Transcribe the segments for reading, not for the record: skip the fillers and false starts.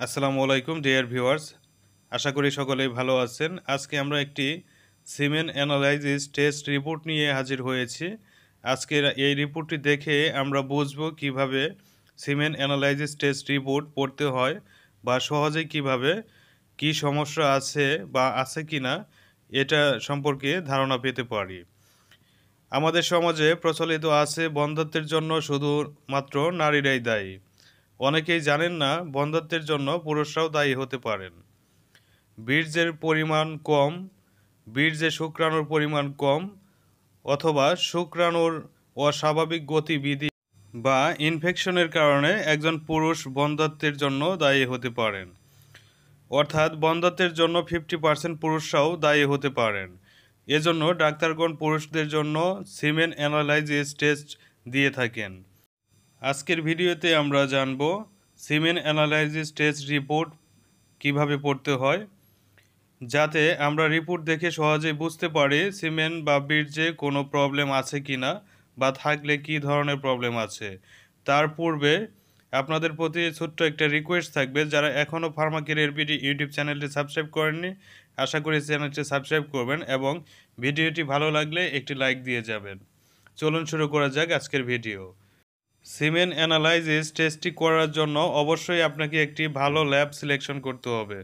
আসসালামু আলাইকুম dear viewers, আশা করি সকলেই ভালো আছেন। আজকে আমরা একটি সিমেন অ্যানালাইসিস টেস্ট রিপোর্ট নিয়ে হাজির হয়েছি। আজকের এই রিপোর্টটি দেখে আমরা বুঝব কিভাবে সিমেন অ্যানালাইসিস টেস্ট রিপোর্ট পড়তে হয় বা সহজেই কিভাবে কি সমস্যা আছে বা আছে কিনা এটা সম্পর্কে ধারণা পেতে পারি। আমাদের সমাজে প্রচলিত আছে বন্ধ্যত্বের জন্য শুধুমাত্র নারীরাই দায়ী। অনেকেই জানেন না বন্ধ্যত্বের জন্য পুরুষরাও দায়ী হতে পারেন। বীর্যের পরিমাণ কম, বীর্যে শুক্রাণুর পরিমাণ কম, অথবা শুক্রাণুর অস্বাভাবিক গতিবিধি বা ইনফেকশনের কারণে একজন পুরুষ বন্ধ্যত্বের জন্য দায়ী হতে পারেন। অর্থাৎ বন্ধ্যত্বের জন্য 50% পুরুষরাও দায়ী হতে পারেন। এজন্য ডাক্তারগণ পুরুষদের জন্য সিমেন অ্যানালাইসিস টেস্ট দিয়ে থাকেন। আজকের ভিডিওতে আমরা জানব সিমেন অ্যানালাইসিস টেস্ট রিপোর্ট কিভাবে পড়তে হয়, যাতে আমরা রিপোর্ট দেখে সহজেই বুঝতে পারি সিমেন বা বীর্যে কোনো প্রবলেম আছে কিনা বা থাকলে কি ধরনের প্রবলেম আছে। তার পূর্বে আপনাদের প্রতি ছোট্ট একটা রিকোয়েস্ট থাকবে, যারা এখনও ফার্মা কেরিয়ার বিডি ইউটিউব চ্যানেলটি সাবস্ক্রাইব করেননি, আশা করি চ্যানেলটি সাবস্ক্রাইব করবেন এবং ভিডিওটি ভালো লাগলে একটি লাইক দিয়ে যাবেন। চলুন শুরু করা যাক আজকের ভিডিও। সিমেন অ্যানালাইসিস টেস্টটি করার জন্য অবশ্যই আপনাকে একটি ভালো ল্যাব সিলেকশন করতে হবে,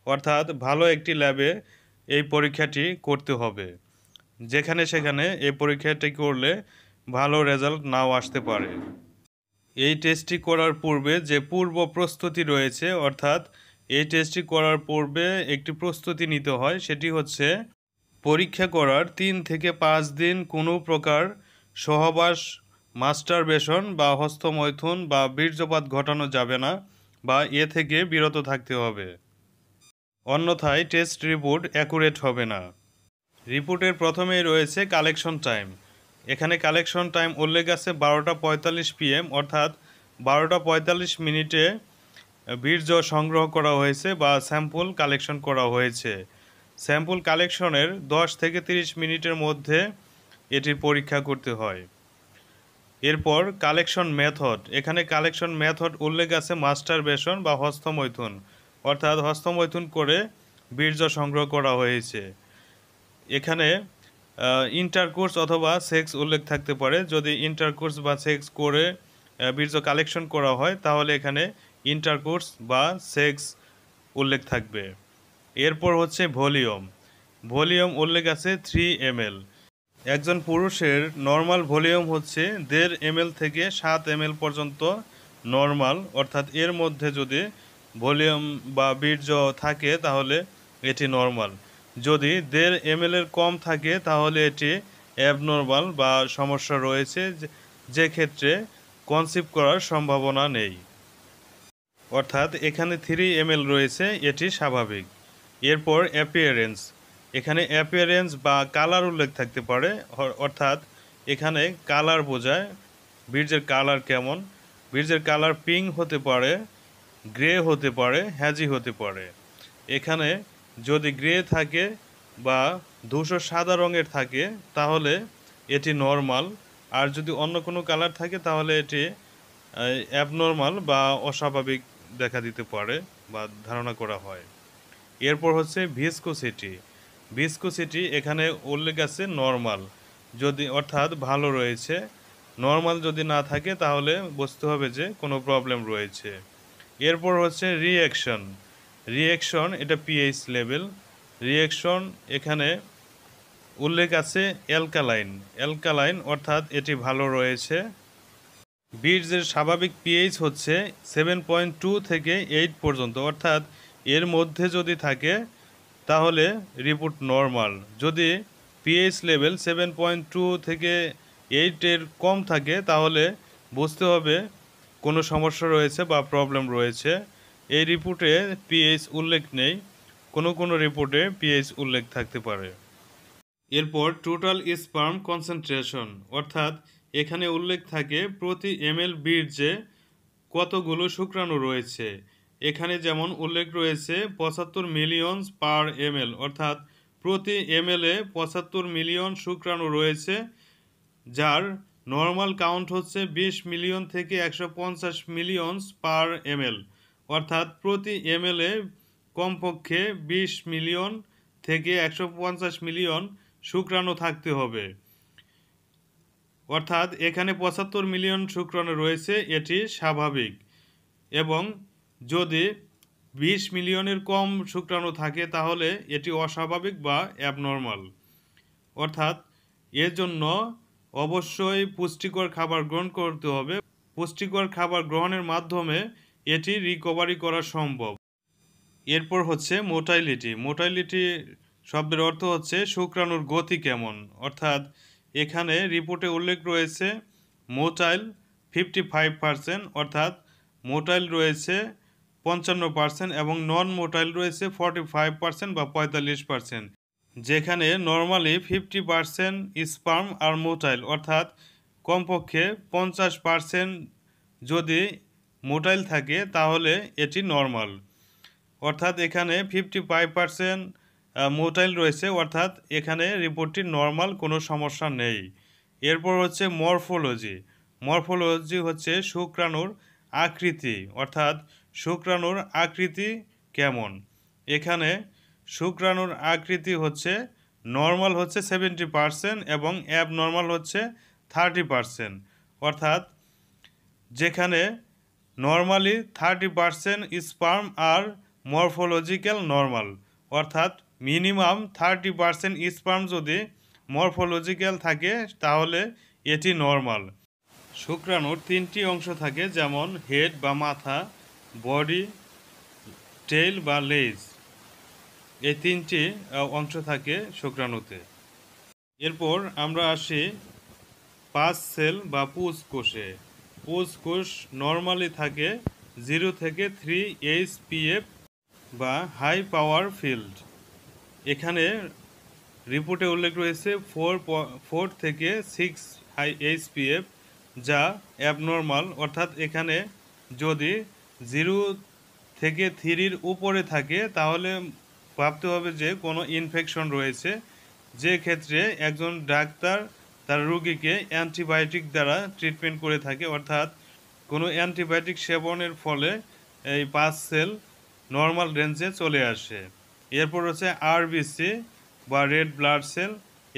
অর্থাৎ ভালো একটি ল্যাবে এই পরীক্ষাটি করতে হবে। যেখানে সেখানে এই পরীক্ষাটি করলে ভালো রেজাল্ট নাও আসতে পারে। এই টেস্টটি করার পূর্বে যে পূর্ব প্রস্তুতি রয়েছে, অর্থাৎ এই টেস্টটি করার পূর্বে একটি প্রস্তুতি নিতে হয়, সেটি হচ্ছে পরীক্ষা করার 3 থেকে 5 দিন কোনো প্রকার সহবাস, মাস্টারবেশন বা হস্তমৈথুন বা বীর্যপাত ঘটানো যাবে না বা এ থেকে বিরত থাকতে হবে। অন্যথায় টেস্ট রিপোর্ট অ্যাকুরেট হবে না। রিপোর্টের প্রথমেই রয়েছে কালেকশন টাইম। এখানে কালেকশন টাইম উল্লেখ আছে 12টা 45 PM, অর্থাৎ 12টা 45 মিনিটে বীর্য সংগ্রহ করা হয়েছে বা স্যাম্পল কালেকশন করা হয়েছে। স্যাম্পল কালেকশনের 10 থেকে 30 মিনিটের মধ্যে এটির পরীক্ষা করতে হয়। এরপর কালেকশন মেথড, এখানে কালেকশন মেথড উল্লেখ আছে মাস্টারবেশন বা হস্তমৈথুন, অর্থাৎ হস্তমৈথুন করে বীর্য সংগ্রহ করা হয়েছে। এখানে ইন্টারকোর্স অথবা সেক্স উল্লেখ থাকতে পারে। যদি ইন্টারকোর্স বা সেক্স করে বীর্য কালেকশন করা হয় তাহলে এখানে ইন্টারকোর্স বা সেক্স উল্লেখ থাকবে। এরপর হচ্ছে ভলিউম। ভলিউম উল্লেখ আছে 3 ml। একজন পুরুষের নর্মাল ভলিউম হচ্ছে 1.5 ml থেকে 7 ml পর্যন্ত নর্মাল, অর্থাৎ এর মধ্যে যদি ভলিউম বা বীর্য থাকে তাহলে এটি নর্মাল। যদি 1.5 ml এর কম থাকে তাহলে এটি অ্যাবনর্মাল বা সমস্যা রয়েছে, যে ক্ষেত্রে কনসিভ করার সম্ভাবনা নেই। অর্থাৎ এখানে 3 ml রয়েছে, এটি স্বাভাবিক। এরপর অ্যাপিয়ারেন্স, এখানে অ্যাপিয়ারেন্স বা কালার উল্লেখ থাকতে পারে, অর্থাৎ এখানে কালার বোঝায় বীর্যের কালার কেমন। বীর্যের কালার পিঙ্ক হতে পারে, গ্রে হতে পারে, হ্যাজি হতে পারে। এখানে যদি গ্রে থাকে বা ধূসর সাদা রঙের থাকে তাহলে এটি নর্মাল, আর যদি অন্য কোনো কালার থাকে তাহলে এটি অ্যাবনর্মাল বা অস্বাভাবিক দেখা দিতে পারে বা ধারণা করা হয়। এরপর হচ্ছে ভিসকোসিটি। ভিসকোসিটি এখানে উল্লেখ আছে নর্মাল, যদি অর্থাৎ ভালো রয়েছে। নর্মাল যদি না থাকে তাহলে বুঝতে হবে যে কোনো প্রবলেম রয়েছে। এরপর হচ্ছে রিঅ্যাকশন। রিঅ্যাকশন এটা পিএইচ লেভেল। রিঅ্যাকশন এখানে উল্লেখ আছে অ্যালকালাইন। অ্যালকালাইন অর্থাৎ এটি ভালো রয়েছে। বীর্যের স্বাভাবিক পিএইচ হচ্ছে 7.2 থেকে 8 পর্যন্ত, অর্থাৎ এর মধ্যে যদি থাকে তাহলে রিপোর্ট নর্মাল। যদি পিএইচ লেভেল 7.2 থেকে 8 এর কম থাকে তাহলে বুঝতে হবে কোনো সমস্যা রয়েছে বা প্রবলেম রয়েছে। এই রিপোর্টে পিএইচ উল্লেখ নেই, কোনো রিপোর্টে পিএইচ উল্লেখ থাকতে পারে। এরপর টোটাল স্পার্ম কনসেন্ট্রেশন, অর্থাৎ এখানে উল্লেখ থাকে প্রতি ml বীর্যে কতগুলো শুক্রাণু রয়েছে। এখানে যেমন উল্লেখ রয়েছে 75 মিলিয়ন পার ml, অর্থাৎ প্রতি ml এ 75 মিলিয়ন শুক্রাণু রয়েছে, যার নর্মাল কাউন্ট হচ্ছে 20 মিলিয়ন থেকে 150 মিলিয়ন পার ml, অর্থাৎ প্রতি ml এ কমপক্ষে 20 মিলিয়ন থেকে 150 মিলিয়ন শুক্রাণু থাকতে হবে। অর্থাৎ এখানে 75 মিলিয়ন শুক্রাণু রয়েছে, এটি স্বাভাবিক। এবং যদি 20 মিলিয়নের কম শুক্রাণু থাকে তাহলে এটি অস্বাভাবিক বা অ্যাবনর্মাল। অর্থাৎ এর জন্য অবশ্যই পুষ্টিকর খাবার গ্রহণ করতে হবে। পুষ্টিকর খাবার গ্রহণের মাধ্যমে এটি রিকভারি করা সম্ভব। এরপর হচ্ছে মোটাইলিটি। মোটাইলিটি শব্দের অর্থ হচ্ছে শুক্রাণুর গতি কেমন। অর্থাৎ এখানে রিপোর্টে উল্লেখ রয়েছে মোটাইল 55%, অর্থাৎ মোটাইল রয়েছে 55% এবং নন মোটাইল রয়েছে 45% বা 45%। যেখানে নর্মালি 50% স্পার্ম আর মোটাইল, অর্থাৎ কমপক্ষে 50% যদি মোটাইল থাকে তাহলে এটি নর্মাল। অর্থাৎ এখানে 55% মোটাইল রয়েছে, অর্থাৎ এখানে রিপোর্টটি নর্মাল, কোনো সমস্যা নেই। এরপর হচ্ছে মরফোলজি। মরফোলজি হচ্ছে শুক্রাণুর আকৃতি, অর্থাৎ শুক্রাণুর আকৃতি কেমন। এখানে শুক্রাণুর আকৃতি হচ্ছে নর্মাল হচ্ছে 70% এবং অ্যাবনর্মাল হচ্ছে 30%। অর্থাৎ যেখানে নর্মালি 30% স্পার্ম আর মরফোলজিক্যাল নর্মাল, অর্থাৎ মিনিমাম 30% স্পার্ম যদি মরফোলজিক্যাল থাকে তাহলে এটি নর্মাল। শুক্রাণুর 3টি অংশ থাকে, যেমন হেড বা মাথা, বডি, টেইল বা লেজ। এই 3টি অংশ থাকে শুক্রাণুতে। এরপর আমরা আসি পাঁচ সেল বা পুজ কোষে। পুজ কোষ নর্মালি থাকে 0 থেকে 3 HPF বা হাই পাওয়ার ফিল্ড। এখানে রিপোর্টে উল্লেখ রয়েছে 4 থেকে 6 হাই HPF, যা অ্যাবনর্মাল। অর্থাৎ এখানে যদি 0 থেকে 3-র উপরে থাকে তাহলে ভাবতে হবে যে কোনো ইনফেকশন রয়েছে, যে ক্ষেত্রে একজন ডাক্তার তার রোগীকে অ্যান্টিবায়োটিক দ্বারা ট্রিটমেন্ট করে থাকে। অর্থাৎ কোনো অ্যান্টিবায়োটিক সেবনের ফলে এই 5 সেল নর্মাল রেঞ্জে চলে আসে। এরপর হচ্ছে আরবিসি বা রেড ব্লাড সেল,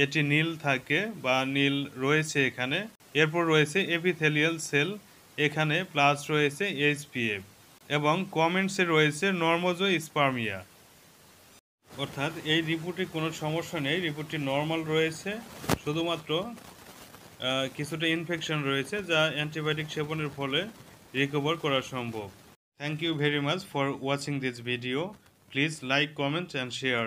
এটি নীল থাকে বা নীল রয়েছে এখানে। এরপর রয়েছে এপিথেলিয়াল সেল, এখানে প্লাস রয়েছে HPF এবং কমেন্টসে রয়েছে নর্মোজো স্পার্মিয়া। অর্থাৎ এই রিপোর্টে কোনো সমস্যা নেই, রিপোর্টটি নর্মাল রয়েছে, শুধুমাত্র কিছুটা ইনফেকশন রয়েছে যা অ্যান্টিবায়োটিক সেবনের ফলে রিকভার করা সম্ভব। Thank you very much for watching this video. Please like, comment and share.